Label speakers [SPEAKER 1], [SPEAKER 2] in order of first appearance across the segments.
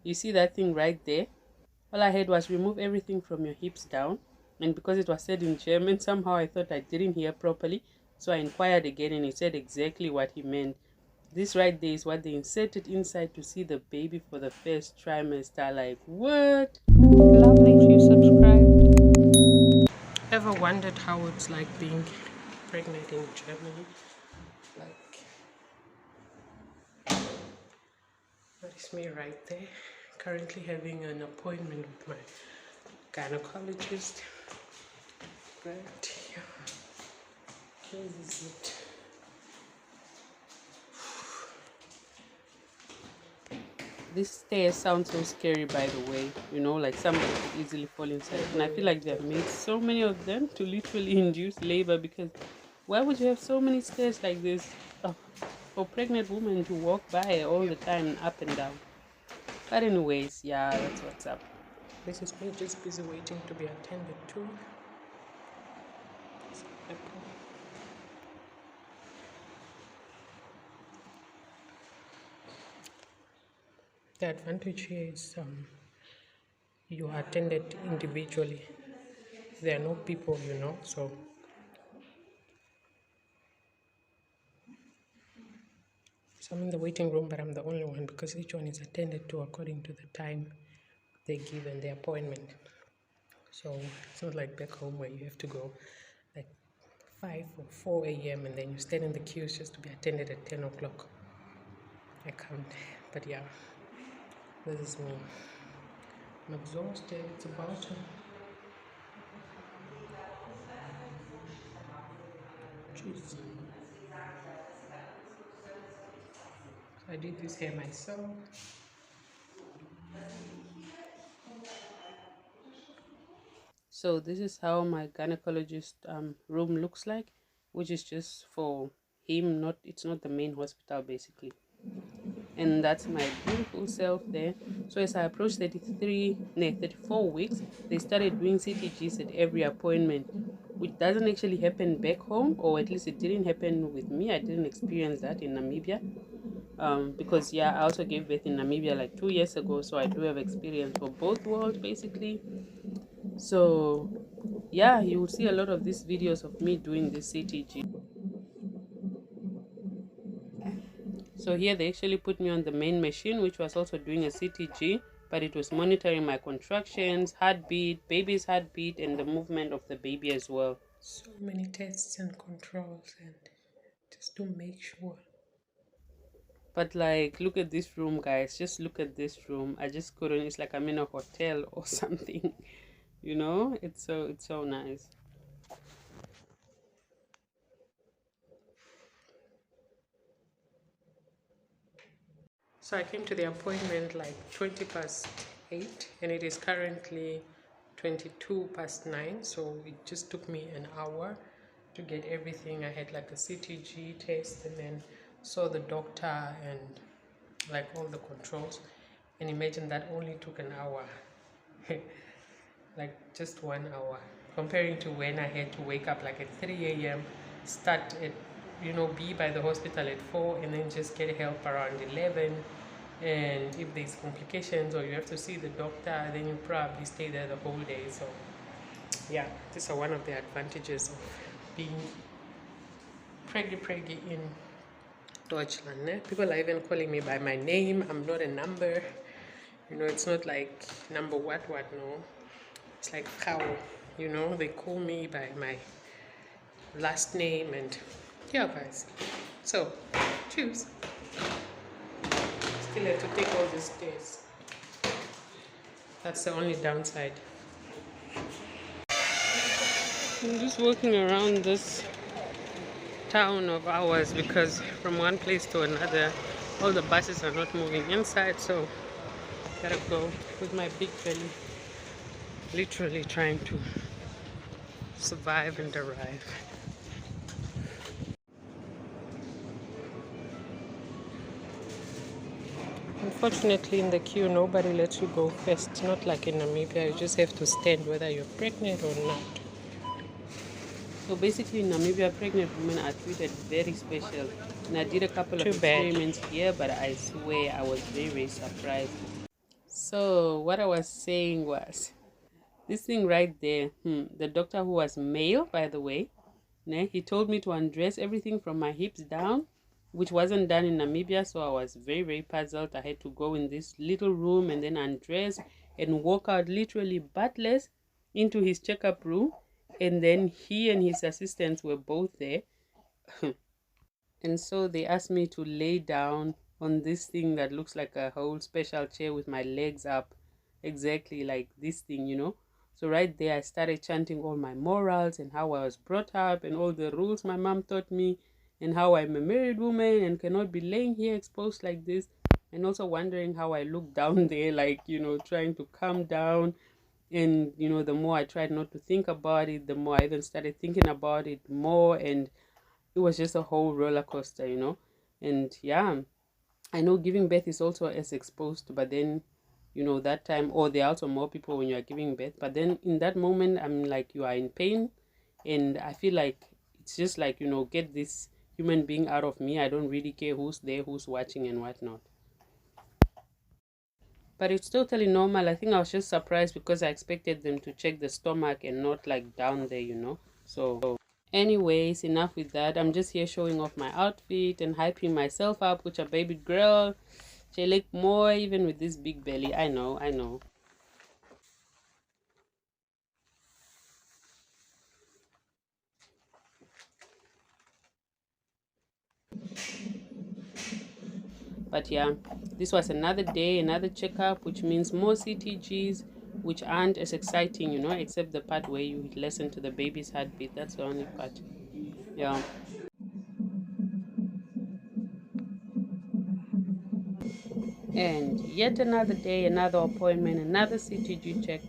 [SPEAKER 1] You see that thing right there? All I had was remove everything from your hips down. And because it was said in German, somehow I thought I didn't hear properly. So I inquired again and he said exactly what he meant. This right there is what they inserted inside to see the baby for the first trimester. Like, what? Lovely if you subscribe. Ever wondered how it's like being pregnant in Germany? Like, that is me right there. Currently having an appointment with my gynecologist. But yeah, this is it. These stairs sound so scary, by the way. You know, like somebody could easily fall inside. And I feel like they've made so many of them to literally induce labor, because why would you have so many stairs like this for pregnant women to walk by all the time, up and down? But anyways, yeah, that's what's up. This is me just busy waiting to be attended to. The advantage here is you are attended individually. There are no people, you know, so I'm in the waiting room, but I'm the only one because each one is attended to according to the time they give and the appointment. So it's not like back home where you have to go like 5 or 4 a.m. and then you stand in the queues just to be attended at 10 o'clock. I can't, but yeah, this is me. I'm exhausted. It's about jeez. I did this hair myself. So this is how my gynecologist room looks like, which is just for him. Not it's not the main hospital basically. And that's my beautiful self there. So as I approached 34 weeks, they started doing CTGs at every appointment, which doesn't actually happen back home, or at least it didn't happen with me. I didn't experience that in Namibia. Because yeah, I also gave birth in Namibia like 2 years ago, so I do have experience for both worlds basically. So yeah, you will see a lot of these videos of me doing this CTG. So here they actually put me on the main machine, which was also doing a CTG, but it was monitoring my contractions, heartbeat, baby's heartbeat, and the movement of the baby as well. So many tests and controls, and just to make sure. But like, look at this room, guys. Just look at this room. I just couldn't. It's like I'm in a hotel or something. You know, it's so nice. So I came to the appointment like 20 past 8 and it is currently 22 past 9. So it just took me an hour to get everything. I had like a CTG test and then saw the doctor and like all the controls. And imagine that only took an hour. Like just 1 hour. Comparing to when I had to wake up like at 3 a.m. start at be by the hospital at 4 and then just get help around 11, and if there's complications or you have to see the doctor, then you probably stay there the whole day. So yeah, these are one of the advantages of being preggy in Deutschland. People are even calling me by my name. I'm not a number, it's not like number what no, it's like how, they call me by my last name. And yeah guys, so choose. Still have to take all these stairs. That's the only downside. I'm just walking around this town of ours because from one place to another all the buses are not moving inside, so gotta go with my big belly, literally trying to survive and arrive. Unfortunately, in the queue, nobody lets you go first. Not like in Namibia, you just have to stand whether you're pregnant or not. So basically, in Namibia, pregnant women are treated very special. And I did a couple of experiments here, but I swear I was very, very surprised. So what I was saying was, this thing right there, the doctor, who was male, by the way, he told me to undress everything from my hips down, which wasn't done in Namibia, so I was very, very puzzled. I had to go in this little room and then undress and walk out literally buttless into his checkup room. And then he and his assistants were both there. And so they asked me to lay down on this thing that looks like a whole special chair with my legs up, exactly like this thing, So right there, I started chanting all my morals and how I was brought up and all the rules my mom taught me and how I'm a married woman and cannot be laying here exposed like this. And also wondering how I look down there, like, trying to calm down. And, the more I tried not to think about it, the more I even started thinking about it more. And it was just a whole roller coaster. And yeah, I know giving birth is also as exposed, but then, that time, or there are also more people when you are giving birth. But then in that moment, I'm like, you are in pain. And I feel like it's just like, get this human being out of me. I don't really care who's there, who's watching, and whatnot. But it's totally normal. I think I was just surprised because I expected them to check the stomach and not like down there. So anyways, enough with that. I'm just here showing off my outfit and hyping myself up, which a baby girl. She look more even with this big belly. I know. But yeah, this was another day, another checkup, which means more CTGs, which aren't as exciting, except the part where you listen to the baby's heartbeat. That's the only part. Yeah. And yet another day, another appointment, another CTG check.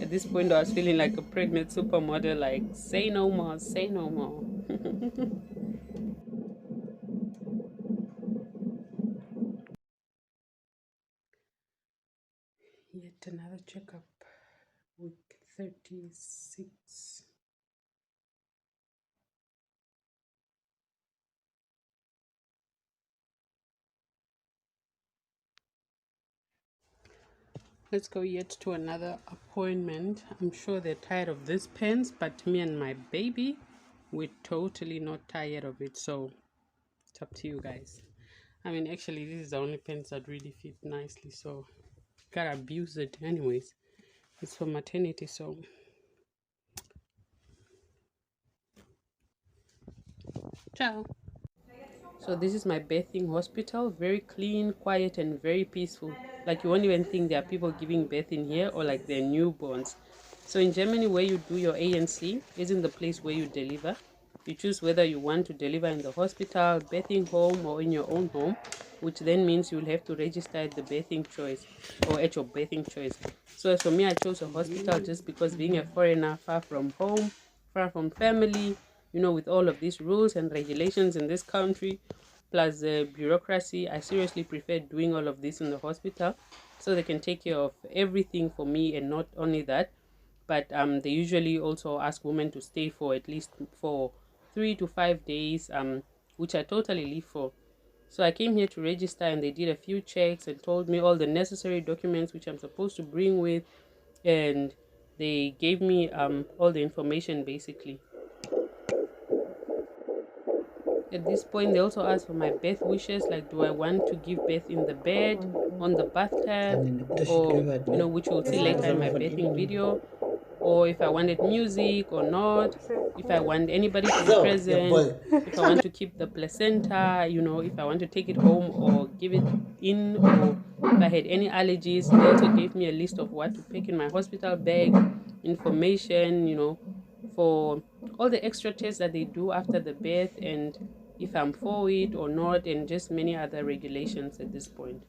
[SPEAKER 1] At this point, I was feeling like a pregnant supermodel, like, say no more, say no more. Yet another checkup, week 36. Let's go yet to another appointment. I'm sure they're tired of this pants, but me and my baby, we're totally not tired of it. So it's up to you guys. I mean, actually, this is the only pants that really fit nicely. So gotta abuse it anyways. It's for maternity, so ciao. So this is my birthing hospital. Very clean, quiet, and very peaceful. Like you won't even think there are people giving birth in here, or like they're newborns. So in Germany, where you do your ANC isn't the place where you deliver. You choose whether you want to deliver in the hospital, birthing home, or in your own home, which then means you'll have to register at the birthing choice or at your birthing choice. So as for me, I chose a hospital just because being a foreigner, far from home, far from family, with all of these rules and regulations in this country, plus the bureaucracy, I seriously prefer doing all of this in the hospital so they can take care of everything for me. And not only that, but they usually also ask women to stay for at least for 3 to 5 days, which I totally live for. So I came here to register and they did a few checks and told me all the necessary documents which I'm supposed to bring with, and they gave me all the information basically. At this point, they also asked for my birth wishes, like do I want to give birth in the bed, on the bathtub, or which we'll see later in my birthing video, or if I wanted music or not, if I want anybody to be present, if I want to keep the placenta, if I want to take it home or give it in, or if I had any allergies. They also gave me a list of what to pack in my hospital bag, information, for all the extra tests that they do after the birth, and if I'm for it or not, and just many other regulations at this point.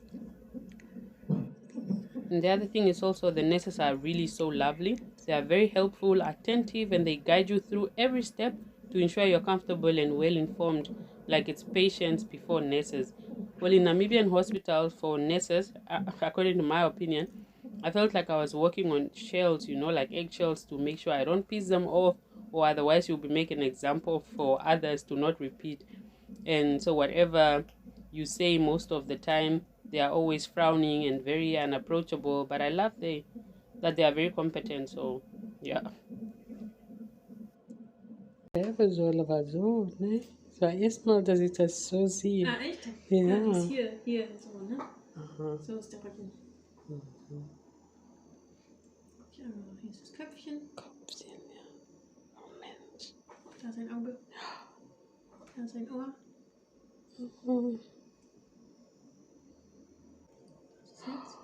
[SPEAKER 1] And the other thing is also the nurses are really so lovely. They are very helpful, attentive, and they guide you through every step to ensure you're comfortable and well informed, like it's patients before nurses. Well, in Namibian hospitals for nurses, according to my opinion, I felt like I was walking on shells, like eggshells, to make sure I don't piss them off, or otherwise you'll be making an example for others to not repeat. And so whatever you say most of the time, they are always frowning and very unapproachable. But I love that they are very competent. So yeah. Selber soll aber so, ne? Es war erstmal, dass ich das so sehe.
[SPEAKER 2] Ah, echt?
[SPEAKER 1] Ja.
[SPEAKER 2] Das ist hier so, ne? Aha. So ist der Rücken.
[SPEAKER 1] Mhm.
[SPEAKER 2] Hier ist das Köpfchen.
[SPEAKER 1] Kopfchen, ja. Oh Mensch.
[SPEAKER 2] Da ist ein Auge. Da ist ein Ohr.
[SPEAKER 1] Mhm.
[SPEAKER 2] Das ist Herz.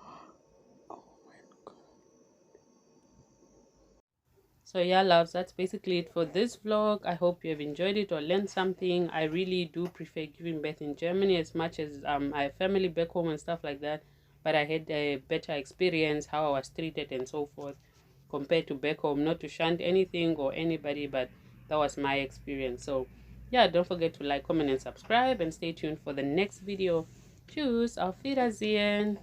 [SPEAKER 1] So yeah, loves, that's basically it for this vlog. I hope you have enjoyed it or learned something. I really do prefer giving birth in Germany as much as I have family back home and stuff like that. But I had a better experience, how I was treated and so forth, compared to back home. Not to shunt anything or anybody, but that was my experience. So yeah, don't forget to like, comment, and subscribe, and stay tuned for the next video. Tschüss, auf Wiedersehen.